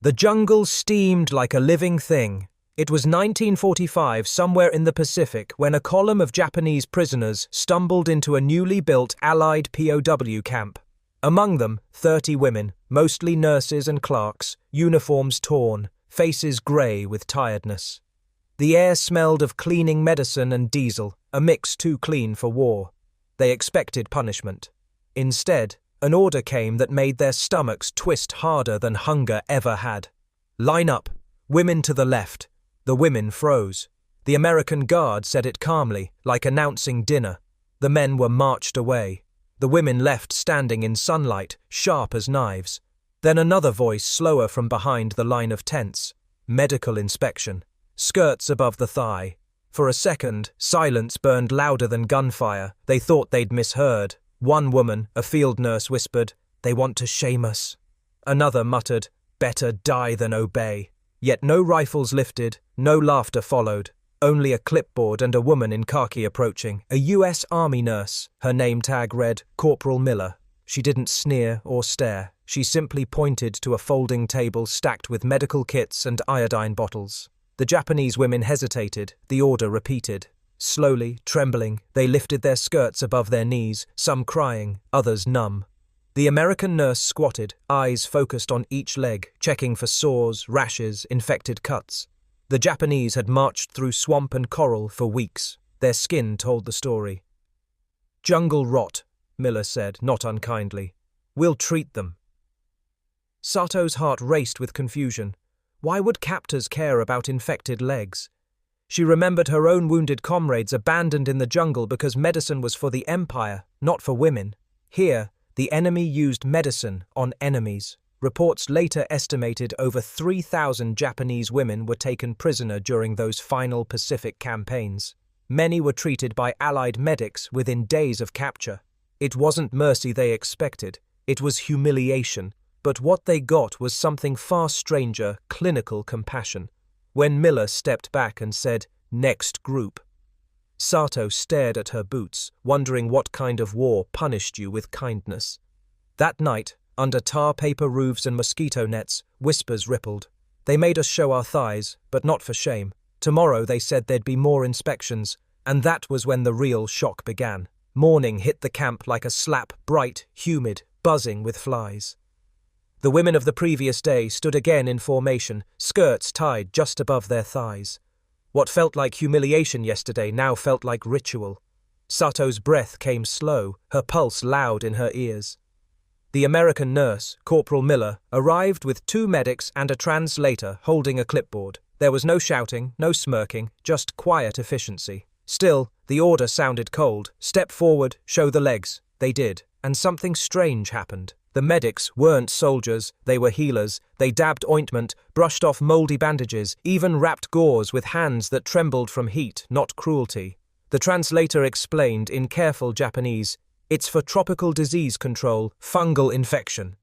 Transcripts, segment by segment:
The jungle steamed like a living thing. It was 1945, somewhere in the Pacific, when a column of Japanese prisoners stumbled into a newly built Allied POW camp. Among them, 30 women, mostly nurses and clerks, uniforms torn, faces grey with tiredness. The air smelled of cleaning medicine and diesel, a mix too clean for war. They expected punishment. Instead, an order came that made their stomachs twist harder than hunger ever had. "Line up, women to the left." The women froze. The American guard said it calmly, like announcing dinner. The men were marched away. The women left standing in sunlight, sharp as knives. Then another voice slower from behind the line of tents. Medical inspection. Skirts above the thigh. For a second, silence burned louder than gunfire. They thought they'd misheard. One woman, a field nurse, whispered, "They want to shame us." Another muttered, "Better die than obey." Yet no rifles lifted, no laughter followed, only a clipboard and a woman in khaki approaching, a US Army nurse. Her name tag read, Corporal Miller. She didn't sneer or stare. She simply pointed to a folding table stacked with medical kits and iodine bottles. The Japanese women hesitated, the order repeated. Slowly, trembling, they lifted their skirts above their knees, some crying, others numb. The American nurse squatted, eyes focused on each leg, checking for sores, rashes, infected cuts. The Japanese had marched through swamp and coral for weeks. Their skin told the story. "Jungle rot," Miller said, not unkindly. "We'll treat them." Sato's heart raced with confusion. Why would captors care about infected legs? She remembered her own wounded comrades abandoned in the jungle because medicine was for the empire, not for women. Here, the enemy used medicine on enemies. Reports later estimated over 3,000 Japanese women were taken prisoner during those final Pacific campaigns. Many were treated by Allied medics within days of capture. It wasn't mercy they expected, it was humiliation. But what they got was something far stranger, clinical compassion. When Miller stepped back and said, "Next group," Sato stared at her boots, wondering what kind of war punished you with kindness. That night, under tar paper roofs and mosquito nets, whispers rippled. "They made us show our thighs, but not for shame. Tomorrow they said there'd be more inspections," and that was when the real shock began. Morning hit the camp like a slap, bright, humid, buzzing with flies. The women of the previous day stood again in formation, skirts tied just above their thighs. What felt like humiliation yesterday now felt like ritual. Sato's breath came slow, her pulse loud in her ears. The American nurse, Corporal Miller, arrived with 2 medics and a translator holding a clipboard. There was no shouting, no smirking, just quiet efficiency. Still, the order sounded cold. "Step forward, show the legs." They did, and something strange happened. The medics weren't soldiers, they were healers. They dabbed ointment, brushed off moldy bandages, even wrapped gauze with hands that trembled from heat, not cruelty. The translator explained in careful Japanese, "It's for tropical disease control, fungal infection.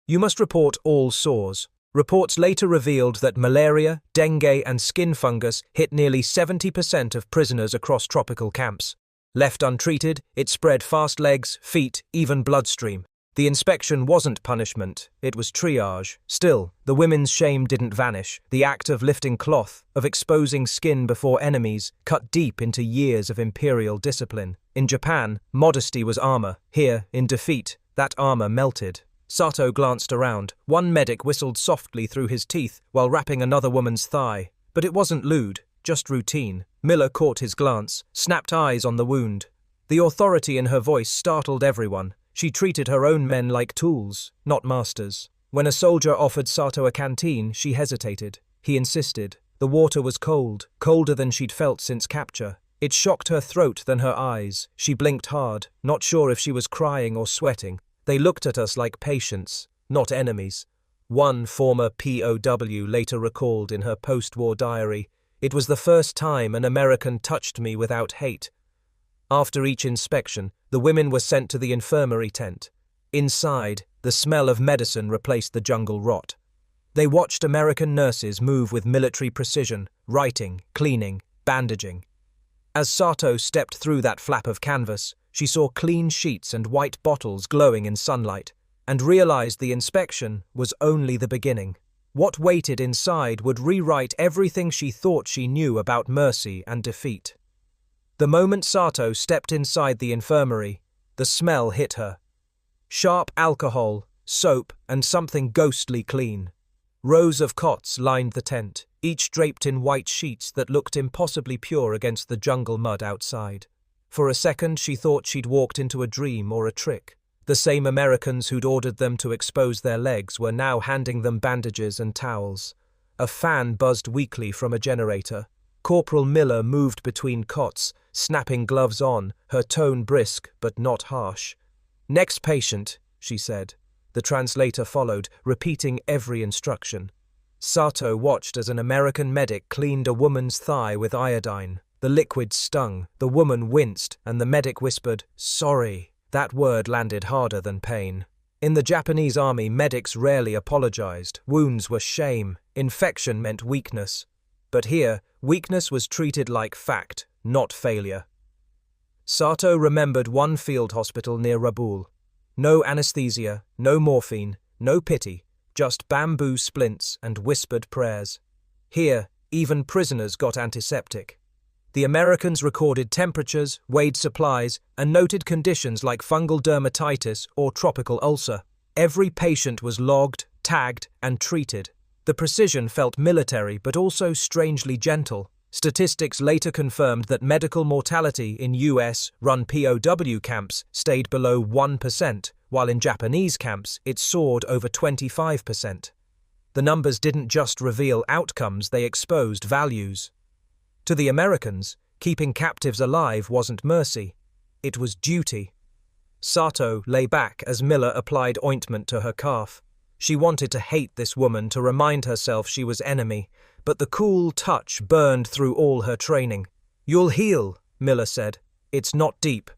You must report all sores." Reports later revealed that malaria, dengue, and skin fungus hit nearly 70% of prisoners across tropical camps. Left untreated, it spread fast legs, feet, even bloodstream. The inspection wasn't punishment, it was triage. Still, the women's shame didn't vanish. The act of lifting cloth, of exposing skin before enemies, cut deep into years of imperial discipline. In Japan, modesty was armor. Here, in defeat, that armor melted. Sato glanced around. One medic whistled softly through his teeth while wrapping another woman's thigh. But it wasn't lewd, just routine. Miller caught his glance, snapped eyes on the wound. The authority in her voice startled everyone. She treated her own men like tools, not masters. When a soldier offered Sato a canteen, she hesitated. He insisted. The water was cold, colder than she'd felt since capture. It shocked her throat than her eyes. She blinked hard, not sure if she was crying or sweating. They looked at us like patients, not enemies. One former POW later recalled in her post-war diary, "It was the first time an American touched me without hate." After each inspection, the women were sent to the infirmary tent. Inside, the smell of medicine replaced the jungle rot. They watched American nurses move with military precision, writing, cleaning, bandaging. As Sato stepped through that flap of canvas, she saw clean sheets and white bottles glowing in sunlight, and realized the inspection was only the beginning. What waited inside would rewrite everything she thought she knew about mercy and defeat. The moment Sato stepped inside the infirmary, the smell hit her. Sharp alcohol, soap, and something ghostly clean. Rows of cots lined the tent, each draped in white sheets that looked impossibly pure against the jungle mud outside. For a second she thought she'd walked into a dream or a trick. The same Americans who'd ordered them to expose their legs were now handing them bandages and towels. A fan buzzed weakly from a generator. Corporal Miller moved between cots, snapping gloves on, her tone brisk but not harsh. "Next patient," she said. The translator followed, repeating every instruction. Sato watched as an American medic cleaned a woman's thigh with iodine. The liquid stung, the woman winced, and the medic whispered, "Sorry." That word landed harder than pain. In the Japanese army, medics rarely apologized. Wounds were shame. Infection meant weakness. But here, weakness was treated like fact, not failure. Sato remembered one field hospital near Rabaul. No anesthesia, no morphine, no pity, just bamboo splints and whispered prayers. Here, even prisoners got antiseptic. The Americans recorded temperatures, weighed supplies, and noted conditions like fungal dermatitis or tropical ulcer. Every patient was logged, tagged, and treated. The precision felt military but also strangely gentle. Statistics later confirmed that medical mortality in US-run POW camps stayed below 1%, while in Japanese camps it soared over 25%. The numbers didn't just reveal outcomes, they exposed values. To the Americans, keeping captives alive wasn't mercy. It was duty. Sato lay back as Miller applied ointment to her calf. She wanted to hate this woman, to remind herself she was enemy, but the cool touch burned through all her training. "You'll heal," Miller said. "It's not deep."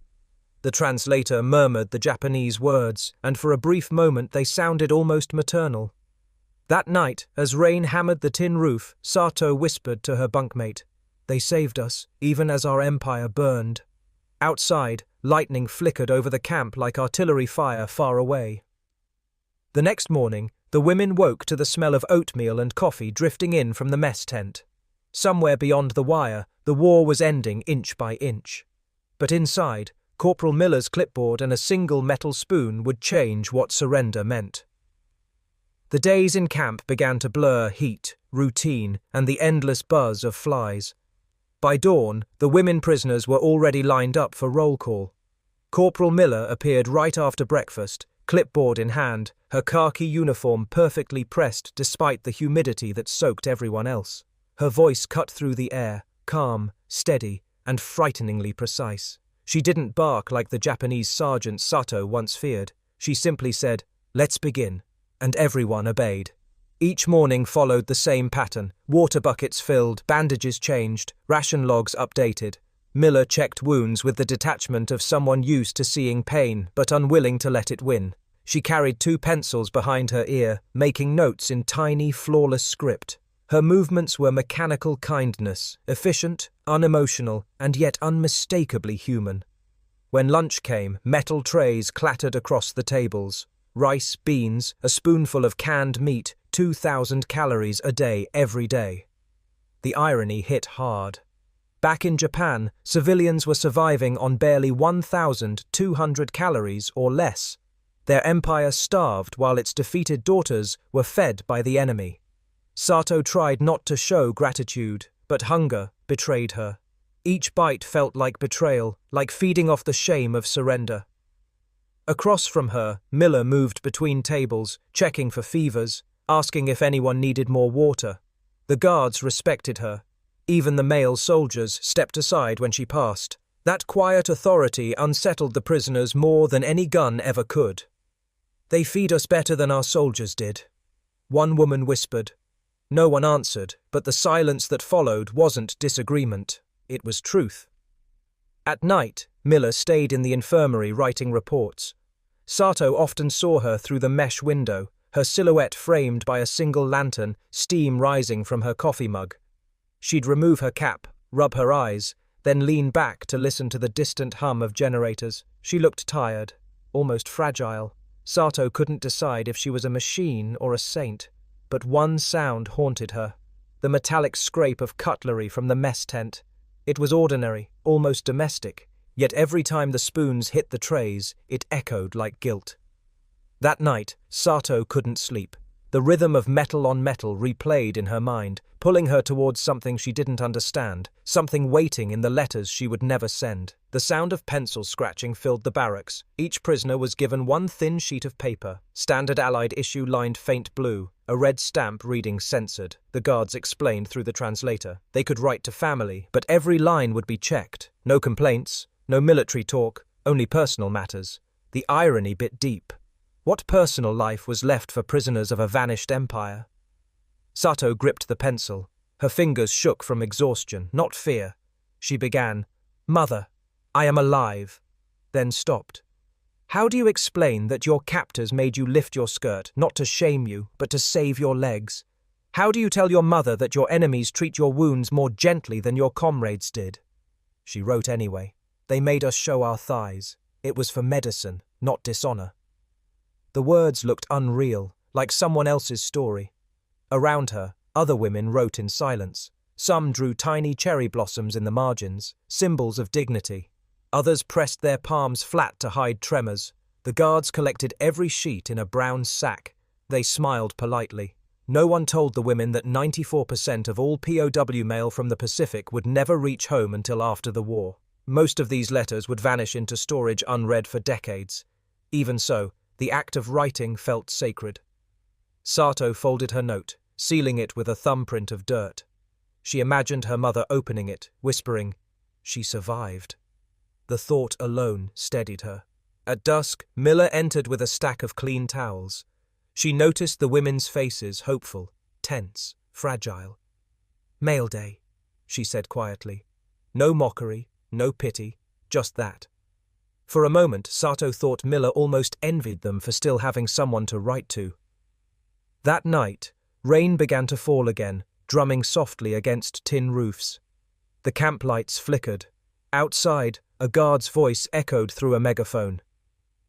The translator murmured the Japanese words, and for a brief moment they sounded almost maternal. That night, as rain hammered the tin roof, Sato whispered to her bunkmate, "They saved us, even as our empire burned." Outside, lightning flickered over the camp like artillery fire far away. The next morning, the women woke to the smell of oatmeal and coffee drifting in from the mess tent. Somewhere beyond the wire, the war was ending inch by inch. But inside, Corporal Miller's clipboard and a single metal spoon would change what surrender meant. The days in camp began to blur heat, routine, and the endless buzz of flies. By dawn, the women prisoners were already lined up for roll call. Corporal Miller appeared right after breakfast, clipboard in hand, her khaki uniform perfectly pressed despite the humidity that soaked everyone else. Her voice cut through the air, calm, steady, and frighteningly precise. She didn't bark like the Japanese sergeant Sato once feared. She simply said, "Let's begin," and everyone obeyed. Each morning followed the same pattern: water buckets filled, bandages changed, ration logs updated. Miller checked wounds with the detachment of someone used to seeing pain but unwilling to let it win. She carried 2 pencils behind her ear, making notes in tiny, flawless script. Her movements were mechanical kindness, efficient, unemotional, and yet unmistakably human. When lunch came, metal trays clattered across the tables. Rice, beans, a spoonful of canned meat, 2,000 calories a day every day. The irony hit hard. Back in Japan, civilians were surviving on barely 1,200 calories or less. Their empire starved while its defeated daughters were fed by the enemy. Sato tried not to show gratitude, but hunger betrayed her. Each bite felt like betrayal, like feeding off the shame of surrender. Across from her, Miller moved between tables, checking for fevers, asking if anyone needed more water. The guards respected her. Even the male soldiers stepped aside when she passed. That quiet authority unsettled the prisoners more than any gun ever could. "They feed us better than our soldiers did," one woman whispered. No one answered, but the silence that followed wasn't disagreement. It was truth. At night, Miller stayed in the infirmary writing reports. Sato often saw her through the mesh window, her silhouette framed by a single lantern, steam rising from her coffee mug. She'd remove her cap, rub her eyes, then lean back to listen to the distant hum of generators. She looked tired, almost fragile. Sato couldn't decide if she was a machine or a saint. But one sound haunted her, the metallic scrape of cutlery from the mess tent. It was ordinary, almost domestic, yet every time the spoons hit the trays, it echoed like guilt. That night, Sato couldn't sleep. The rhythm of metal on metal replayed in her mind, pulling her towards something she didn't understand, something waiting in the letters she would never send. The sound of pencil scratching filled the barracks. Each prisoner was given one thin sheet of paper, standard Allied issue lined faint blue, a red stamp reading censored. The guards explained through the translator. They could write to family, but every line would be checked. No complaints, no military talk, only personal matters. The irony bit deep. What personal life was left for prisoners of a vanished empire? Sato gripped the pencil. Her fingers shook from exhaustion, not fear. She began, "Mother, I am alive," then stopped. "How do you explain that your captors made you lift your skirt, not to shame you, but to save your legs? How do you tell your mother that your enemies treat your wounds more gently than your comrades did?" She wrote anyway. "They made us show our thighs. It was for medicine, not dishonor." The words looked unreal, like someone else's story. Around her, other women wrote in silence. Some drew tiny cherry blossoms in the margins, symbols of dignity. Others pressed their palms flat to hide tremors. The guards collected every sheet in a brown sack. They smiled politely. No one told the women that 94% of all POW mail from the Pacific would never reach home until after the war. Most of these letters would vanish into storage unread for decades. Even so, the act of writing felt sacred. Sato folded her note, sealing it with a thumbprint of dirt. She imagined her mother opening it, whispering, "She survived." The thought alone steadied her. At dusk, Miller entered with a stack of clean towels. She noticed the women's faces, hopeful, tense, fragile. "Mail day," she said quietly. No mockery, no pity, just that. For a moment, Sato thought Miller almost envied them for still having someone to write to. That night, rain began to fall again, drumming softly against tin roofs. The camp lights flickered. Outside, a guard's voice echoed through a megaphone.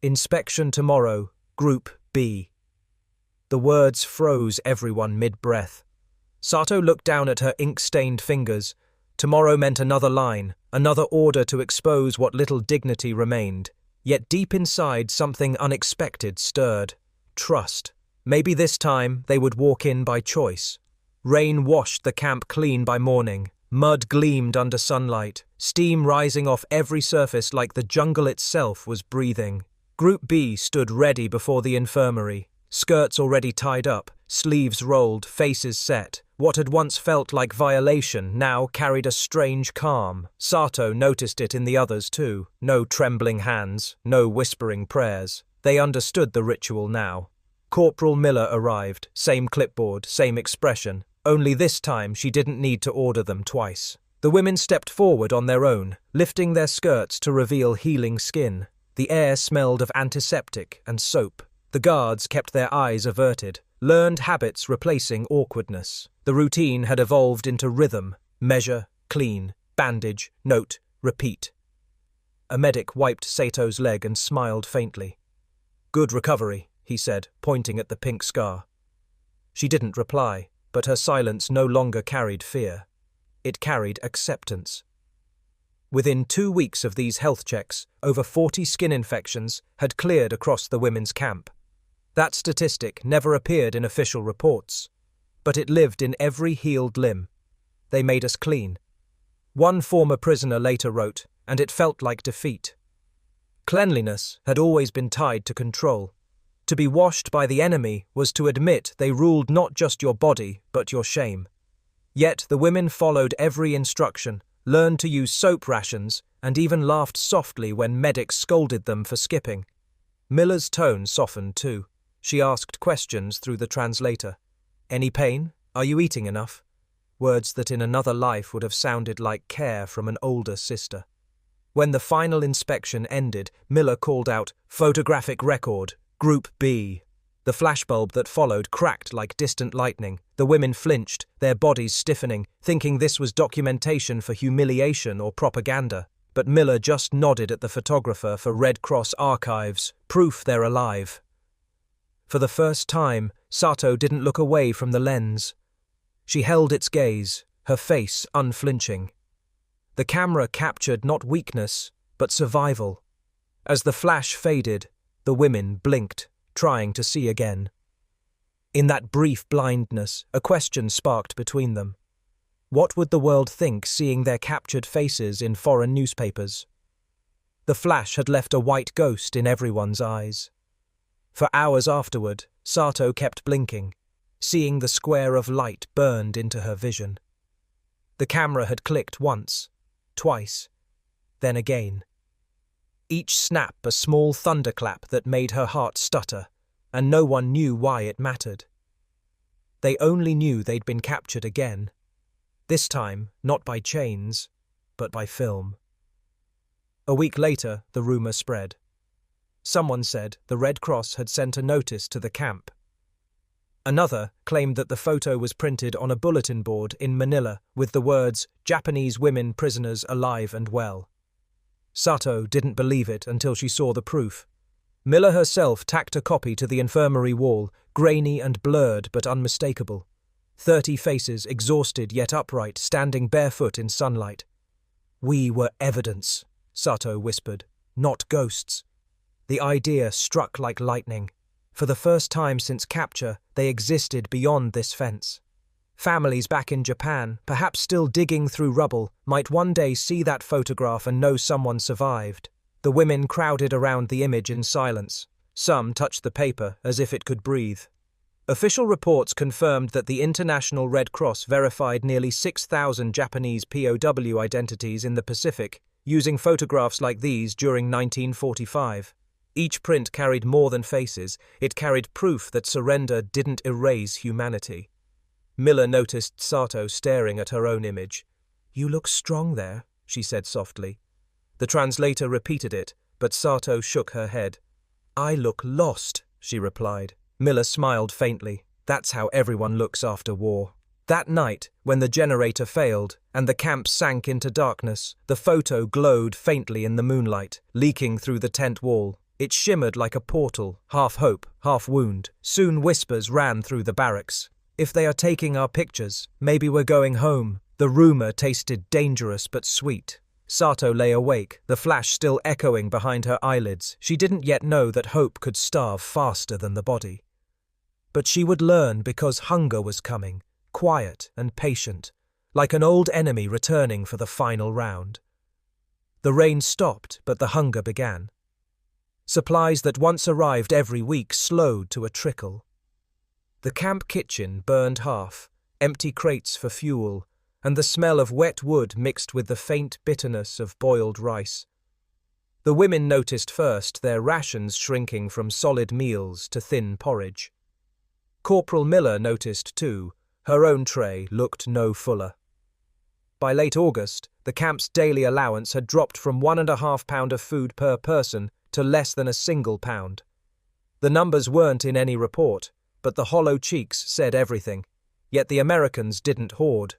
"Inspection tomorrow, Group B." The words froze everyone mid-breath. Sato looked down at her ink-stained fingers. Tomorrow meant another line, another order to expose what little dignity remained. Yet deep inside, something unexpected stirred. Trust. Maybe this time they would walk in by choice. Rain washed the camp clean by morning. Mud gleamed under sunlight, steam rising off every surface like the jungle itself was breathing. Group B stood ready before the infirmary, skirts already tied up, sleeves rolled, faces set. What had once felt like violation now carried a strange calm. Sato noticed it in the others too. No trembling hands, no whispering prayers. They understood the ritual now. Corporal Miller arrived, same clipboard, same expression. Only this time she didn't need to order them twice. The women stepped forward on their own, lifting their skirts to reveal healing skin. The air smelled of antiseptic and soap. The guards kept their eyes averted, learned habits replacing awkwardness. The routine had evolved into rhythm: measure, clean, bandage, note, repeat. A medic wiped Sato's leg and smiled faintly. "Good recovery," he said, pointing at the pink scar. She didn't reply, but her silence no longer carried fear. It carried acceptance. Within 2 weeks of these health checks, over 40 skin infections had cleared across the women's camp. That statistic never appeared in official reports, but it lived in every healed limb. "They made us clean." One former prisoner later wrote, and it felt like defeat. Cleanliness had always been tied to control. To be washed by the enemy was to admit they ruled not just your body, but your shame. Yet the women followed every instruction, learned to use soap rations, and even laughed softly when medics scolded them for skipping. Miller's tone softened too. She asked questions through the translator. "Any pain? Are you eating enough?" Words that in another life would have sounded like care from an older sister. When the final inspection ended, Miller called out, "Photographic record, Group B." The flashbulb that followed cracked like distant lightning. The women flinched, their bodies stiffening, thinking this was documentation for humiliation or propaganda. But Miller just nodded at the photographer for Red Cross archives, proof they're alive. For the first time, Sato didn't look away from the lens. She held its gaze, her face unflinching. The camera captured not weakness, but survival. As the flash faded, the women blinked, trying to see again. In that brief blindness, a question sparked between them. What would the world think seeing their captured faces in foreign newspapers? The flash had left a white ghost in everyone's eyes. For hours afterward, Sato kept blinking, seeing the square of light burned into her vision. The camera had clicked once, twice, then again. Each snap a small thunderclap that made her heart stutter, and no one knew why it mattered. They only knew they'd been captured again. This time, not by chains, but by film. A week later, the rumor spread. Someone said the Red Cross had sent a notice to the camp. Another claimed that the photo was printed on a bulletin board in Manila with the words, "Japanese women prisoners alive and well." Sato didn't believe it until she saw the proof. Miller herself tacked a copy to the infirmary wall, grainy and blurred but unmistakable. 30 faces, exhausted yet upright, standing barefoot in sunlight. "We were evidence," Sato whispered, "not ghosts." The idea struck like lightning. For the first time since capture, they existed beyond this fence. Families back in Japan, perhaps still digging through rubble, might one day see that photograph and know someone survived. The women crowded around the image in silence. Some touched the paper as if it could breathe. Official reports confirmed that the International Red Cross verified nearly 6,000 Japanese POW identities in the Pacific, using photographs like these during 1945. Each print carried more than faces, it carried proof that surrender didn't erase humanity. Miller noticed Sato staring at her own image. "You look strong there," she said softly. The translator repeated it, but Sato shook her head. "I look lost," she replied. Miller smiled faintly. That's how everyone looks after war. That night, when the generator failed and the camp sank into darkness, the photo glowed faintly in the moonlight, leaking through the tent wall. It shimmered like a portal, half hope, half wound. Soon whispers ran through the barracks. "If they are taking our pictures, maybe we're going home." The rumor tasted dangerous but sweet. Sato lay awake, the flash still echoing behind her eyelids. She didn't yet know that hope could starve faster than the body. But she would learn because hunger was coming, quiet and patient, like an old enemy returning for the final round. The rain stopped, but the hunger began. Supplies that once arrived every week slowed to a trickle. The camp kitchen burned half, empty crates for fuel, and the smell of wet wood mixed with the faint bitterness of boiled rice. The women noticed first, their rations shrinking from solid meals to thin porridge. Corporal Miller noticed too. Her own tray looked no fuller. By late August, the camp's daily allowance had dropped from 1.5 pounds of food per person to less than a single pound. The numbers weren't in any report, but the hollow cheeks said everything. Yet the Americans didn't hoard.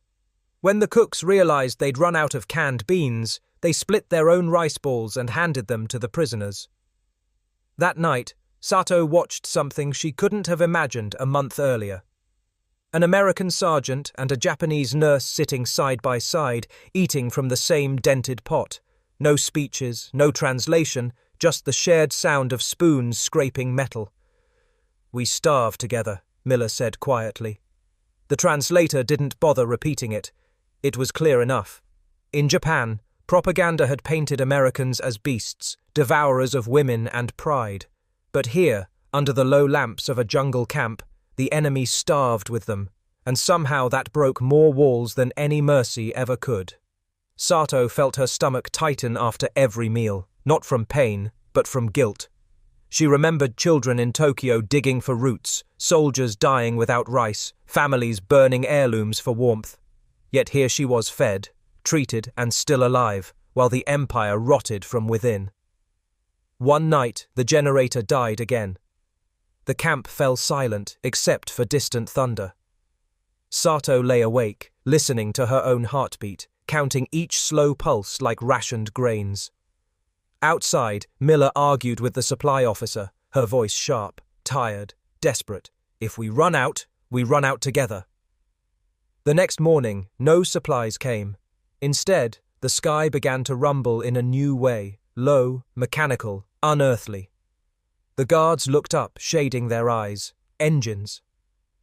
When the cooks realized they'd run out of canned beans, they split their own rice balls and handed them to the prisoners. That night, Sato watched something she couldn't have imagined a month earlier. An American sergeant and a Japanese nurse sitting side by side, eating from the same dented pot. No speeches, no translation, just the shared sound of spoons scraping metal. "We starve together," Miller said quietly. The translator didn't bother repeating it. It was clear enough. In Japan, propaganda had painted Americans as beasts, devourers of women and pride. But here, under the low lamps of a jungle camp, the enemy starved with them, and somehow that broke more walls than any mercy ever could. Sato felt her stomach tighten after every meal, not from pain, but from guilt. She remembered children in Tokyo digging for roots, soldiers dying without rice, families burning heirlooms for warmth. Yet here she was fed, treated and still alive, while the empire rotted from within. One night, the generator died again. The camp fell silent, except for distant thunder. Sato lay awake, listening to her own heartbeat, counting each slow pulse like rationed grains. Outside, Miller argued with the supply officer, her voice sharp, tired, desperate. If we run out, we run out together. The next morning, no supplies came. Instead, the sky began to rumble in a new way, low, mechanical, unearthly. The guards looked up, shading their eyes. Engines.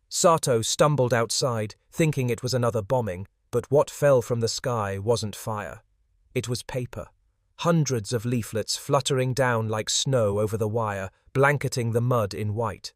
Sato stumbled outside, thinking it was another bombing, but what fell from the sky wasn't fire. It was paper. Hundreds of leaflets fluttering down like snow over the wire, blanketing the mud in white.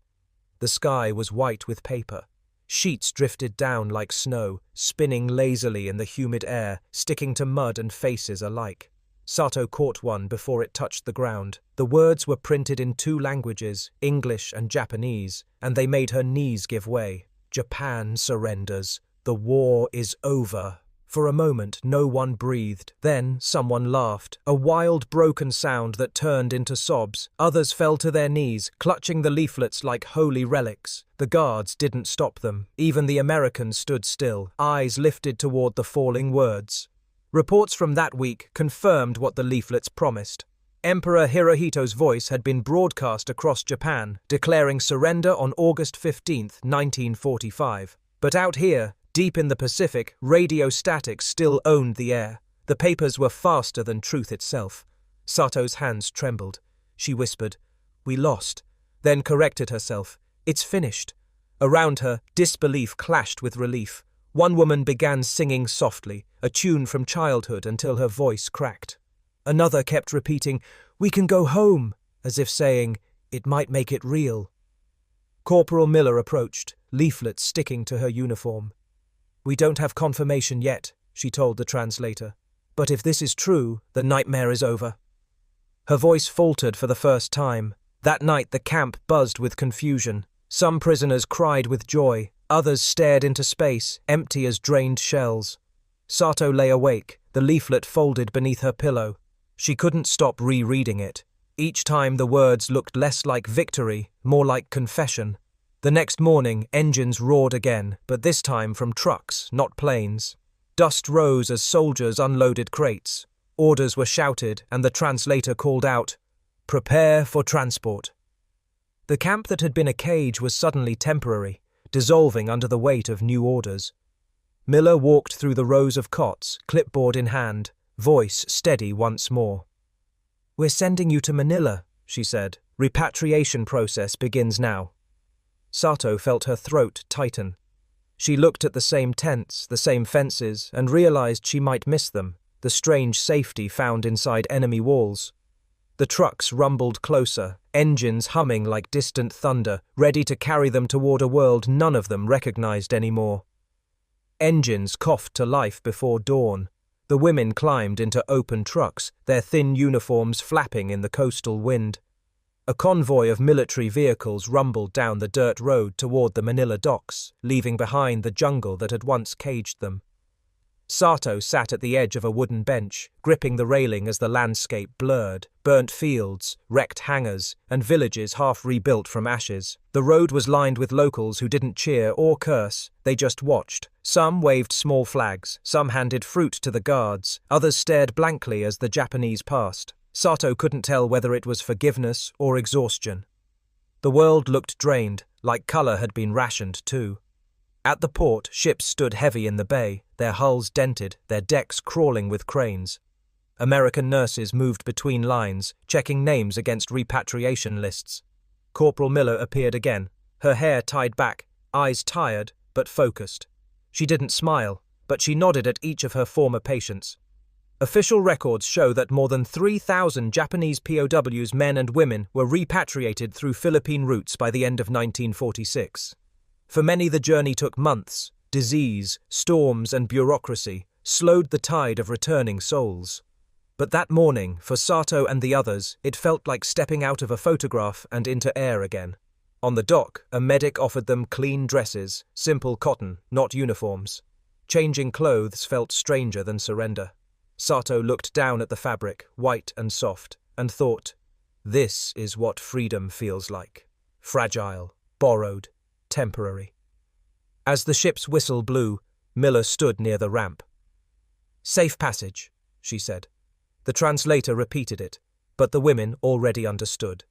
The sky was white with paper. Sheets drifted down like snow, spinning lazily in the humid air, sticking to mud and faces alike. Sato caught one before it touched the ground. The words were printed in two languages, English and Japanese, and they made her knees give way. Japan surrenders. The war is over. For a moment, no one breathed. Then someone laughed, a wild, broken sound that turned into sobs. Others fell to their knees, clutching the leaflets like holy relics. The guards didn't stop them. Even the Americans stood still, eyes lifted toward the falling words. Reports from that week confirmed what the leaflets promised. Emperor Hirohito's voice had been broadcast across Japan, declaring surrender on August 15, 1945. But out here, deep in the Pacific, radio static still owned the air. The papers were faster than truth itself. Sato's hands trembled. She whispered, "We lost," then corrected herself. "It's finished." Around her, disbelief clashed with relief. One woman began singing softly, a tune from childhood, until her voice cracked. Another kept repeating, "We can go home," as if saying, "It might make it real." Corporal Miller approached, leaflets sticking to her uniform. "We don't have confirmation yet," she told the translator. "But if this is true, the nightmare is over." Her voice faltered for the first time. That night the camp buzzed with confusion. Some prisoners cried with joy. Others stared into space, empty as drained shells. Sato lay awake, the leaflet folded beneath her pillow. She couldn't stop rereading it. Each time the words looked less like victory, more like confession. The next morning, engines roared again, but this time from trucks, not planes. Dust rose as soldiers unloaded crates. Orders were shouted, and the translator called out, "Prepare for transport." The camp that had been a cage was suddenly temporary, dissolving under the weight of new orders. Miller walked through the rows of cots, clipboard in hand, voice steady once more. "We're sending you to Manila," she said. "Repatriation process begins now." Sato felt her throat tighten. She looked at the same tents, the same fences, and realized she might miss them, the strange safety found inside enemy walls. The trucks rumbled closer, engines humming like distant thunder, ready to carry them toward a world none of them recognized anymore. Engines coughed to life before dawn. The women climbed into open trucks, their thin uniforms flapping in the coastal wind. A convoy of military vehicles rumbled down the dirt road toward the Manila docks, leaving behind the jungle that had once caged them. Sato sat at the edge of a wooden bench, gripping the railing as the landscape blurred, burnt fields, wrecked hangars, and villages half rebuilt from ashes. The road was lined with locals who didn't cheer or curse, they just watched. Some waved small flags, some handed fruit to the guards, others stared blankly as the Japanese passed. Sato couldn't tell whether it was forgiveness or exhaustion. The world looked drained, like color had been rationed too. At the port, ships stood heavy in the bay, their hulls dented, their decks crawling with cranes. American nurses moved between lines, checking names against repatriation lists. Corporal Miller appeared again, her hair tied back, eyes tired but focused. She didn't smile, but she nodded at each of her former patients. Official records show that more than 3,000 Japanese POWs, men and women, were repatriated through Philippine routes by the end of 1946. For many, the journey took months. Disease, storms, and bureaucracy slowed the tide of returning souls. But that morning, for Sato and the others, it felt like stepping out of a photograph and into air again. On the dock, a medic offered them clean dresses, simple cotton, not uniforms. Changing clothes felt stranger than surrender. Sato looked down at the fabric, white and soft, and thought, this is what freedom feels like. Fragile, borrowed, temporary. As the ship's whistle blew, Miller stood near the ramp. "Safe passage," she said. The translator repeated it, but the women already understood.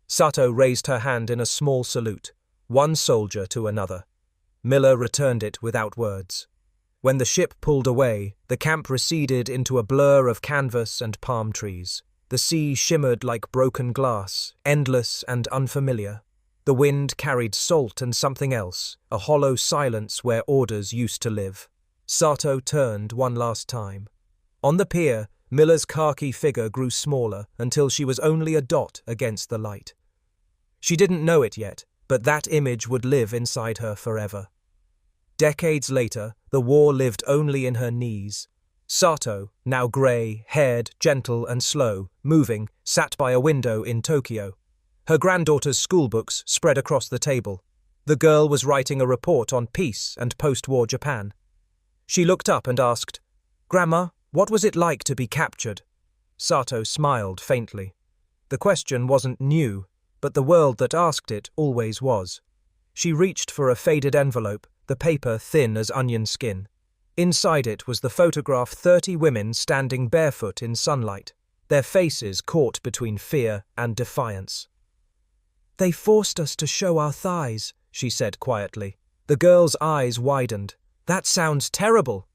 Sato raised her hand in a small salute. one soldier to another. Miller returned it without words. When the ship pulled away, the camp receded into a blur of canvas and palm trees. The sea shimmered like broken glass, endless and unfamiliar. The wind carried salt and something else, a hollow silence where orders used to live. Sato turned one last time. On the pier, Miller's khaki figure grew smaller until she was only a dot against the light. She didn't know it yet, but that image would live inside her forever. Decades later, the war lived only in her knees. Sato, now grey-haired, gentle and slow, moving, sat by a window in Tokyo. Her granddaughter's schoolbooks spread across the table. The girl was writing a report on peace and post-war Japan. She looked up and asked, "Grandma, what was it like to be captured?" Sato smiled faintly. The question wasn't new, but the world that asked it always was. She reached for a faded envelope, the paper thin as onion skin. Inside it was the photograph 30 women standing barefoot in sunlight, their faces caught between fear and defiance. "They forced us to show our thighs," she said quietly. The girl's eyes widened. "That sounds terrible."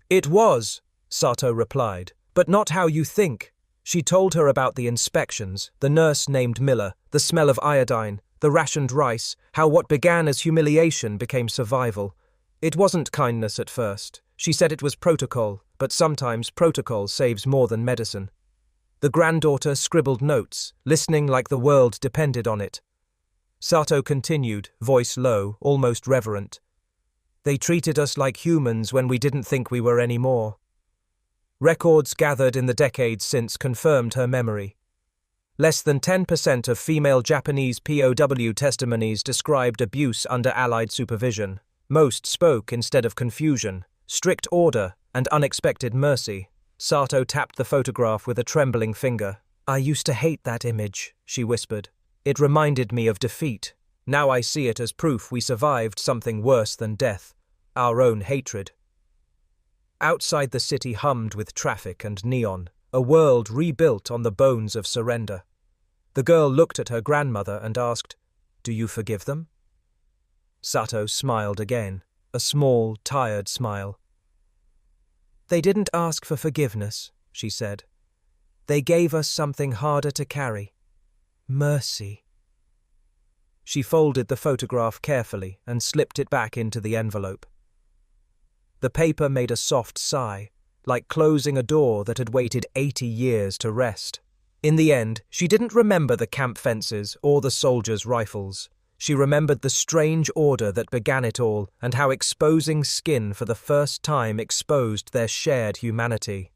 "It was," Sato replied, "but not how you think." She told her about the inspections, the nurse named Miller, the smell of iodine, the rationed rice, how what began as humiliation became survival. It wasn't kindness at first. She said it was protocol, but sometimes protocol saves more than medicine. The granddaughter scribbled notes, listening like the world depended on it. Sato continued, voice low, almost reverent. "They treated us like humans when we didn't think we were any more." Records gathered in the decades since confirmed her memory. Less than 10% of female Japanese POW testimonies described abuse under Allied supervision. Most spoke instead of confusion, strict order, and unexpected mercy. Sato tapped the photograph with a trembling finger. "I used to hate that image," she whispered. "It reminded me of defeat. Now I see it as proof we survived something worse than death, our own hatred." Outside the city hummed with traffic and neon, a world rebuilt on the bones of surrender. The girl looked at her grandmother and asked, "Do you forgive them?" Sato smiled again, a small, tired smile. "They didn't ask for forgiveness," she said. "They gave us something harder to carry. Mercy." She folded the photograph carefully and slipped it back into the envelope. The paper made a soft sigh, like closing a door that had waited 80 years to rest. In the end, she didn't remember the camp fences or the soldiers' rifles. She remembered the strange order that began it all and how exposing skin for the first time exposed their shared humanity.